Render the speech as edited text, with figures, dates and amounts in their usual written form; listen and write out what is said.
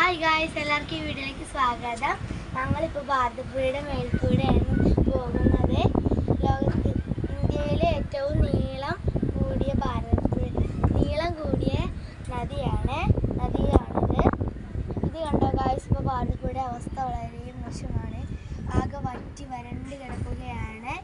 Hi guys, എല്ലാവർക്കും ഈ വീഡിയോയിലേക്ക് സ്വാഗതം. ഞങ്ങളിപ്പോൾ ഭാരതപ്പുഴയുടെ മേൽക്കൂടെയാണ് പോകുന്നത്. ഇന്ത്യയിലെ ഏറ്റവും നീളം കൂടിയ നദിയാണിത്. ഇത് കണ്ടോ ഗായ്സ്, ഇപ്പോൾ ഭാരതപ്പുഴയുടെ അവസ്ഥ വളരെ മോശമാണ്. ആകെ വറ്റി വരണ്ട് കിടക്കുകയാണ്.